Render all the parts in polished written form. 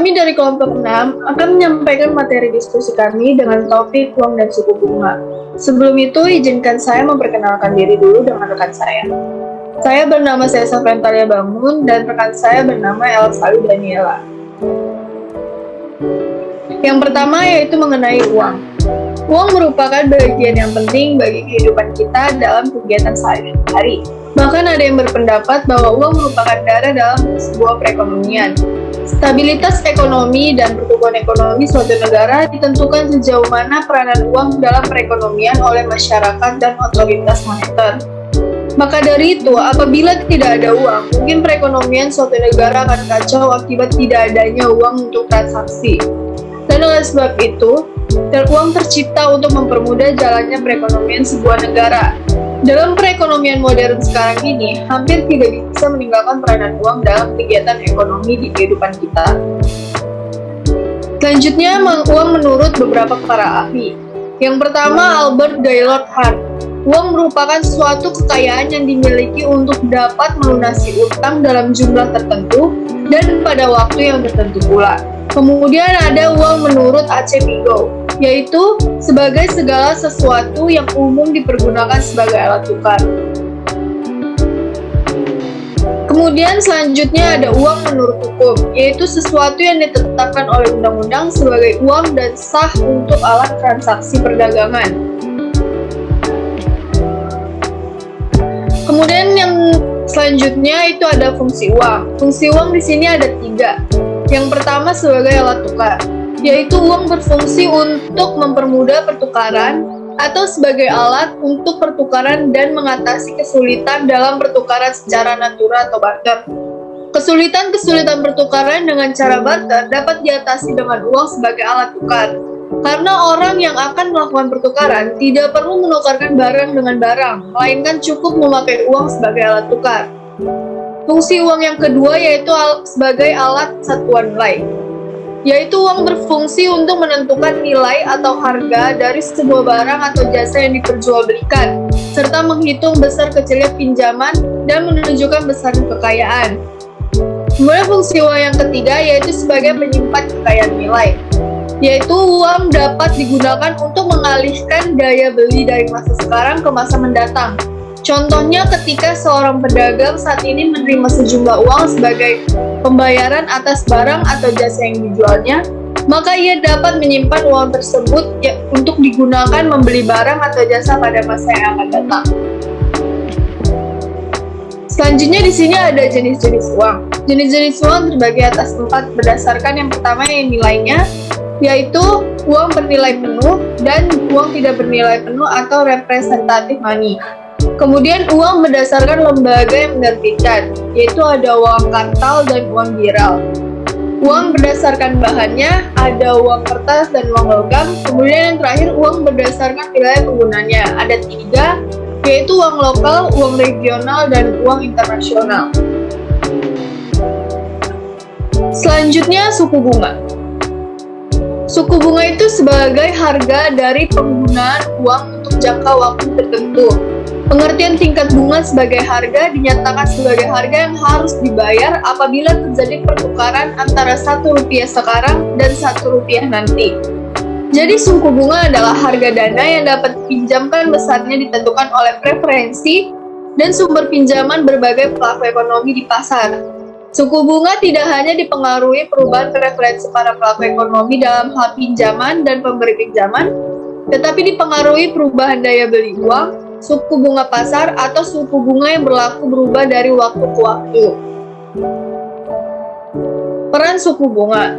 Kami dari kelompok 6 akan menyampaikan materi diskusi kami dengan topik uang dan suku bunga. Sebelum itu, izinkan saya memperkenalkan diri dulu dengan rekan saya. Saya bernama Sesa Ventalia Bangun dan rekan saya bernama Elsali Daniela. Yang pertama yaitu mengenai uang. Uang merupakan bagian yang penting bagi kehidupan kita dalam kegiatan sehari-hari. Bahkan ada yang berpendapat bahwa uang merupakan darah dalam sebuah perekonomian. Stabilitas ekonomi dan pertumbuhan ekonomi suatu negara ditentukan sejauh mana peranan uang dalam perekonomian oleh masyarakat dan otoritas moneter. Maka dari itu, apabila tidak ada uang, mungkin perekonomian suatu negara akan kacau akibat tidak adanya uang untuk transaksi. Dan oleh sebab itu, uang tercipta untuk mempermudah jalannya perekonomian sebuah negara. Dalam perekonomian modern sekarang ini, hampir tidak bisa meninggalkan peranan uang dalam kegiatan ekonomi di kehidupan kita. Selanjutnya, uang menurut beberapa para ahli. Yang pertama, Albert Gaylord Hart. Uang merupakan suatu kekayaan yang dimiliki untuk dapat melunasi utang dalam jumlah tertentu dan pada waktu yang tertentu pula. Kemudian ada uang menurut A.C. Pigo, yaitu sebagai segala sesuatu yang umum dipergunakan sebagai alat tukar. Kemudian selanjutnya ada uang menurut hukum, yaitu sesuatu yang ditetapkan oleh undang-undang sebagai uang dan sah untuk alat transaksi perdagangan. Kemudian yang selanjutnya itu ada fungsi uang. Fungsi uang di sini ada 3. Yang pertama sebagai alat tukar, yaitu uang berfungsi untuk mempermudah pertukaran atau sebagai alat untuk pertukaran dan mengatasi kesulitan dalam pertukaran secara natural atau barter. Kesulitan-kesulitan pertukaran dengan cara barter dapat diatasi dengan uang sebagai alat tukar. Karena orang yang akan melakukan pertukaran tidak perlu menukarkan barang dengan barang, melainkan cukup memakai uang sebagai alat tukar. Fungsi uang yang kedua yaitu sebagai alat satuan nilai, yaitu uang berfungsi untuk menentukan nilai atau harga dari sebuah barang atau jasa yang diperjualbelikan, serta menghitung besar kecilnya pinjaman dan menunjukkan besar kekayaan. Kemudian fungsi uang yang ketiga yaitu sebagai penyimpan kekayaan nilai, yaitu uang dapat digunakan untuk mengalihkan daya beli dari masa sekarang ke masa mendatang. Contohnya ketika seorang pedagang saat ini menerima sejumlah uang sebagai pembayaran atas barang atau jasa yang dijualnya, maka ia dapat menyimpan uang tersebut untuk digunakan membeli barang atau jasa pada masa yang akan datang. Selanjutnya di sini ada jenis-jenis uang. Jenis-jenis uang terbagi atas 4 berdasarkan yang pertama yang nilainya, yaitu uang bernilai penuh dan uang tidak bernilai penuh atau representative money. Kemudian uang berdasarkan lembaga yang menerbitkan, yaitu ada uang kartal dan uang giral. Uang berdasarkan bahannya, ada uang kertas dan uang logam. Kemudian yang terakhir uang berdasarkan wilayah penggunanya, ada 3, yaitu uang lokal, uang regional, dan uang internasional. Selanjutnya suku bunga. Suku bunga itu sebagai harga dari penggunaan uang untuk jangka waktu tertentu. Pengertian tingkat bunga sebagai harga dinyatakan sebagai harga yang harus dibayar apabila terjadi pertukaran antara Rp1 sekarang dan Rp1 nanti. Jadi suku bunga adalah harga dana yang dapat dipinjamkan, besarnya ditentukan oleh preferensi dan sumber pinjaman berbagai pelaku ekonomi di pasar. Suku bunga tidak hanya dipengaruhi perubahan preferensi para pelaku ekonomi dalam hal pinjaman dan pemberi pinjaman, tetapi dipengaruhi perubahan daya beli uang, suku bunga pasar, atau suku bunga yang berlaku berubah dari waktu ke waktu. Peran suku bunga.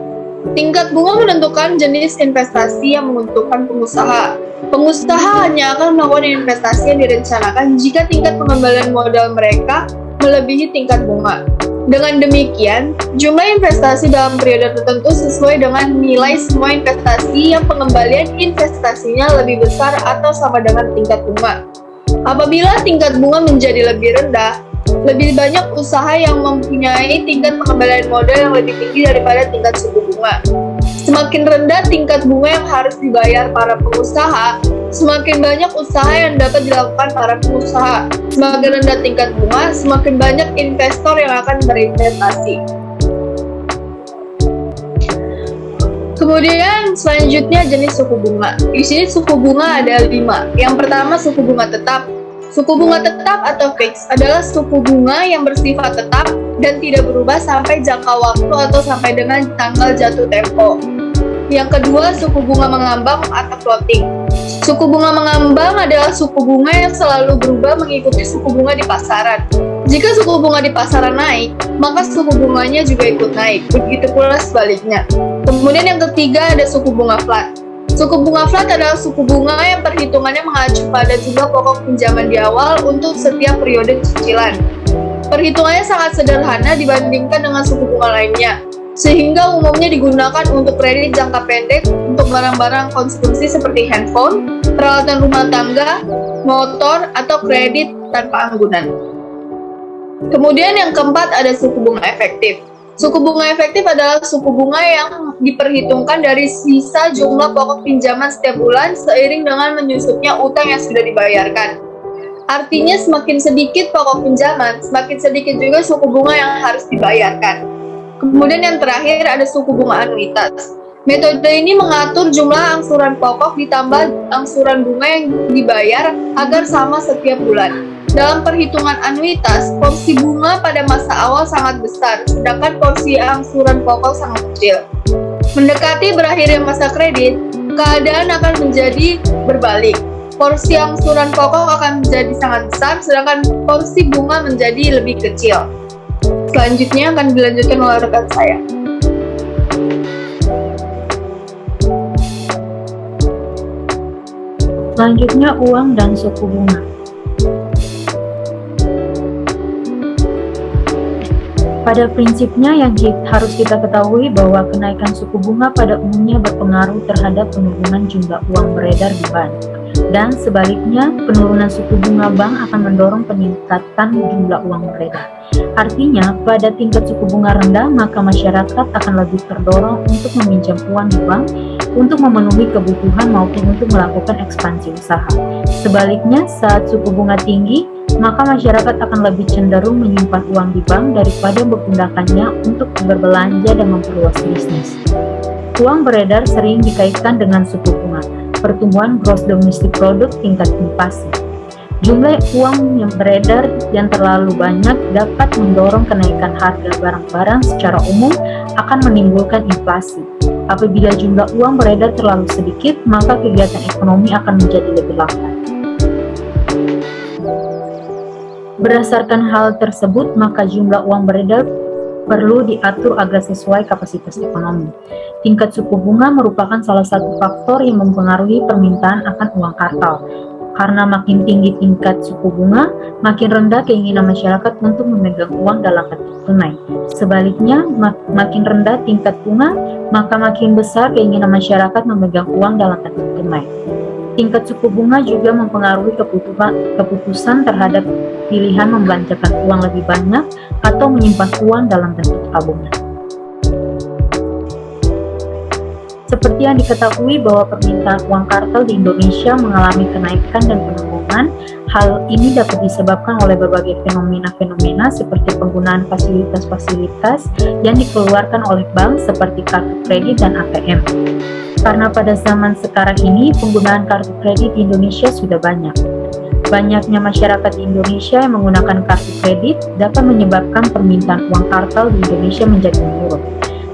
Tingkat bunga menentukan jenis investasi yang menguntungkan pengusaha. Pengusaha hanya akan melakukan investasi yang direncanakan jika tingkat pengembalian modal mereka melebihi tingkat bunga. Dengan demikian, jumlah investasi dalam periode tertentu sesuai dengan nilai semua investasi yang pengembalian investasinya lebih besar atau sama dengan tingkat bunga. Apabila tingkat bunga menjadi lebih rendah, lebih banyak usaha yang mempunyai tingkat pengembalian modal yang lebih tinggi daripada tingkat suku bunga. Semakin rendah tingkat bunga yang harus dibayar para pengusaha, semakin banyak usaha yang dapat dilakukan para pengusaha. Semakin rendah tingkat bunga, semakin banyak investor yang akan berinvestasi. Kemudian selanjutnya jenis suku bunga. Di sini suku bunga ada 5. Yang pertama suku bunga tetap. Suku bunga tetap atau fix adalah suku bunga yang bersifat tetap dan tidak berubah sampai jangka waktu atau sampai dengan tanggal jatuh tempo. Yang kedua, suku bunga mengambang atau floating. Suku bunga mengambang adalah suku bunga yang selalu berubah mengikuti suku bunga di pasaran. Jika suku bunga di pasaran naik, maka suku bunganya juga ikut naik. Begitu pula sebaliknya. Kemudian yang ketiga ada suku bunga flat. Suku bunga flat adalah suku bunga yang perhitungannya mengacu pada jumlah pokok pinjaman di awal untuk setiap periode cicilan. Perhitungannya sangat sederhana dibandingkan dengan suku bunga lainnya, sehingga umumnya digunakan untuk kredit jangka pendek untuk barang-barang konsumsi seperti handphone, peralatan rumah tangga, motor, atau kredit tanpa anggunan. Kemudian yang keempat ada suku bunga efektif. Suku bunga efektif adalah suku bunga yang diperhitungkan dari sisa jumlah pokok pinjaman setiap bulan seiring dengan menyusutnya utang yang sudah dibayarkan. Artinya semakin sedikit pokok pinjaman, semakin sedikit juga suku bunga yang harus dibayarkan. Kemudian yang terakhir ada suku bunga anuitas. Metode ini mengatur jumlah angsuran pokok ditambah angsuran bunga yang dibayar agar sama setiap bulan. Dalam perhitungan anuitas, porsi bunga pada masa awal sangat besar, sedangkan porsi angsuran pokok sangat kecil. Mendekati berakhirnya masa kredit, keadaan akan menjadi berbalik. Porsi angsuran pokok akan menjadi sangat besar, sedangkan porsi bunga menjadi lebih kecil. Selanjutnya akan dilanjutkan oleh rekan saya. Selanjutnya uang dan suku bunga. Pada prinsipnya yang harus kita ketahui bahwa kenaikan suku bunga pada umumnya berpengaruh terhadap penurunan jumlah uang beredar di bank. Dan sebaliknya, penurunan suku bunga bank akan mendorong peningkatan jumlah uang beredar. Artinya, pada tingkat suku bunga rendah, maka masyarakat akan lebih terdorong untuk meminjam uang di bank untuk memenuhi kebutuhan maupun untuk melakukan ekspansi usaha. Sebaliknya, saat suku bunga tinggi, maka masyarakat akan lebih cenderung menyimpan uang di bank daripada menggunakannya untuk berbelanja dan memperluas bisnis. Uang beredar sering dikaitkan dengan suku bunga, pertumbuhan gross domestic product, tingkat inflasi. Jumlah uang yang beredar yang terlalu banyak dapat mendorong kenaikan harga barang-barang secara umum akan menimbulkan inflasi. Apabila jumlah uang beredar terlalu sedikit, maka kegiatan ekonomi akan menjadi lebih lambat. Berdasarkan hal tersebut, maka jumlah uang beredar perlu diatur agar sesuai kapasitas ekonomi. Tingkat suku bunga merupakan salah satu faktor yang mempengaruhi permintaan akan uang kartal. Karena makin tinggi tingkat suku bunga, makin rendah keinginan masyarakat untuk memegang uang dalam bentuk tunai. Sebaliknya, makin rendah tingkat bunga, maka makin besar keinginan masyarakat memegang uang dalam bentuk tunai. Tingkat suku bunga juga mempengaruhi keputusan terhadap pilihan membelanjakan uang lebih banyak atau menyimpan uang dalam bentuk tabungan. Seperti yang diketahui bahwa permintaan uang kartal di Indonesia mengalami kenaikan dan penurunan, hal ini dapat disebabkan oleh berbagai fenomena-fenomena seperti penggunaan fasilitas-fasilitas yang dikeluarkan oleh bank seperti kartu kredit dan ATM. Karena pada zaman sekarang ini penggunaan kartu kredit di Indonesia sudah banyak. Banyaknya masyarakat di Indonesia yang menggunakan kartu kredit dapat menyebabkan permintaan uang kartal di Indonesia menjadi menurun.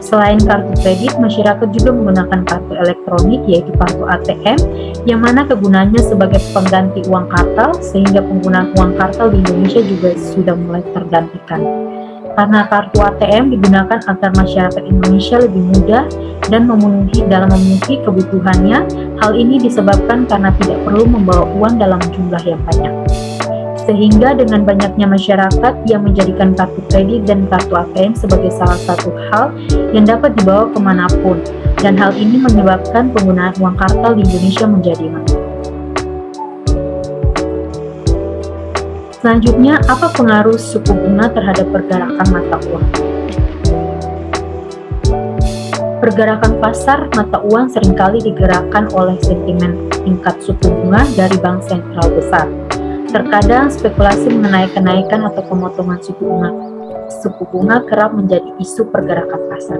Selain kartu kredit, masyarakat juga menggunakan kartu elektronik yaitu kartu ATM yang mana kegunaannya sebagai pengganti uang kartal sehingga penggunaan uang kartal di Indonesia juga sudah mulai tergantikan. Karena kartu ATM digunakan agar masyarakat Indonesia lebih mudah dan dalam memenuhi kebutuhannya. Hal ini disebabkan karena tidak perlu membawa uang dalam jumlah yang banyak. Sehingga dengan banyaknya masyarakat yang menjadikan kartu kredit dan kartu ATM sebagai salah satu hal yang dapat dibawa kemanapun, dan hal ini menyebabkan penggunaan uang kartal di Indonesia menjadi mahal. Selanjutnya, apa pengaruh suku bunga terhadap pergerakan mata uang? Pergerakan pasar mata uang seringkali digerakkan oleh sentimen tingkat suku bunga dari bank sentral besar. Terkadang spekulasi mengenai kenaikan atau pemotongan suku bunga suku bunga kerap menjadi isu pergerakan pasar.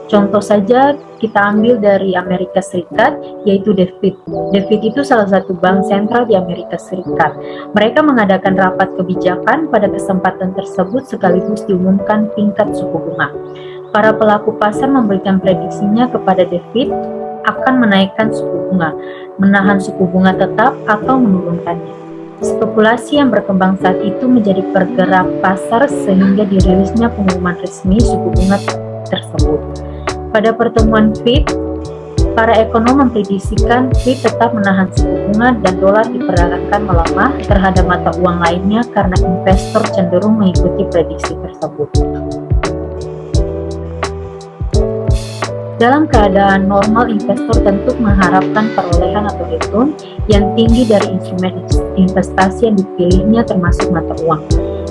Contoh saja kita ambil dari Amerika Serikat, yaitu The Fed. The Fed itu salah satu bank sentral di Amerika Serikat. Mereka mengadakan rapat kebijakan pada kesempatan tersebut sekaligus diumumkan tingkat suku bunga. Para pelaku pasar memberikan prediksinya kepada The Fed akan menaikkan suku bunga, menahan suku bunga tetap atau menurunkannya. Spekulasi yang berkembang saat itu menjadi pergerak pasar sehingga dirilisnya pengumuman resmi suku bunga tersebut. Pada pertemuan Fed, para ekonom memprediksikan Fed tetap menahan suku bunga dan dolar diperkirakan melemah terhadap mata uang lainnya karena investor cenderung mengikuti prediksi tersebut. Dalam keadaan normal, investor tentu mengharapkan perolehan atau return yang tinggi dari instrumen investasi yang dipilihnya termasuk mata uang.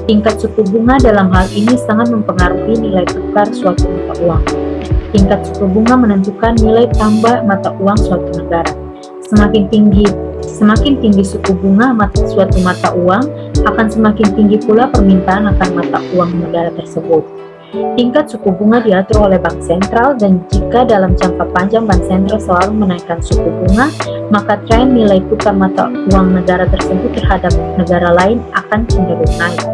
Tingkat suku bunga dalam hal ini sangat mempengaruhi nilai tukar suatu mata uang. Tingkat suku bunga menentukan nilai tambah mata uang suatu negara. Semakin tinggi suku bunga suatu mata uang, akan semakin tinggi pula permintaan akan mata uang negara tersebut. Tingkat suku bunga diatur oleh bank sentral, dan jika dalam jangka panjang bank sentral selalu menaikkan suku bunga, maka tren nilai tukar mata uang negara tersebut terhadap negara lain akan cenderung naik.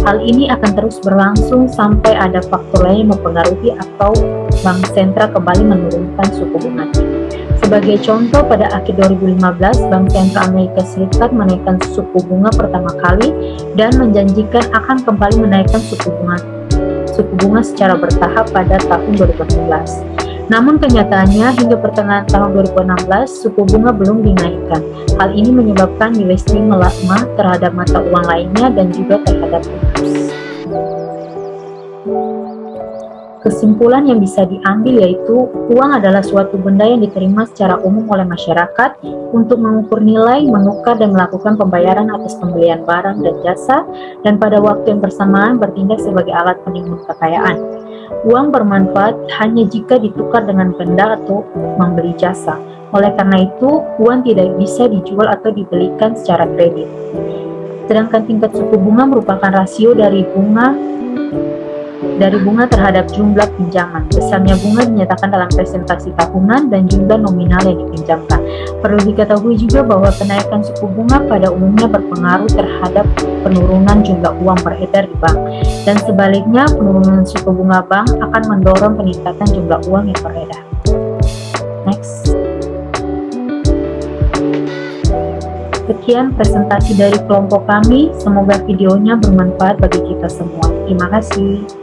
Hal ini akan terus berlangsung sampai ada faktor lain yang mempengaruhi atau bank sentral kembali menurunkan suku bunga. Sebagai contoh, pada akhir 2015, Bank Sentral Amerika Serikat menaikkan suku bunga pertama kali dan menjanjikan akan kembali menaikkan suku bunga secara bertahap pada tahun 2016. Namun kenyataannya hingga pertengahan tahun 2016 suku bunga belum dinaikkan. Hal ini menyebabkan USD melemah terhadap mata uang lainnya dan juga terhadap kurs. Kesimpulan yang bisa diambil yaitu uang adalah suatu benda yang diterima secara umum oleh masyarakat untuk mengukur nilai, menukar dan melakukan pembayaran atas pembelian barang dan jasa, dan pada waktu yang bersamaan bertindak sebagai alat penimbun kekayaan. Uang bermanfaat hanya jika ditukar dengan benda atau membeli jasa. Oleh karena itu, uang tidak bisa dijual atau dibelikan secara kredit. Sedangkan tingkat suku bunga merupakan rasio dari bunga terhadap jumlah pinjaman. Besarnya bunga dinyatakan dalam presentasi tahunan dan jumlah nominal yang dipinjamkan. Perlu diketahui juga bahwa kenaikan suku bunga pada umumnya berpengaruh terhadap penurunan jumlah uang beredar di bank, dan sebaliknya penurunan suku bunga bank akan mendorong peningkatan jumlah uang yang beredar. Next. Sekian presentasi dari kelompok kami. Semoga videonya bermanfaat bagi kita semua. Terima kasih.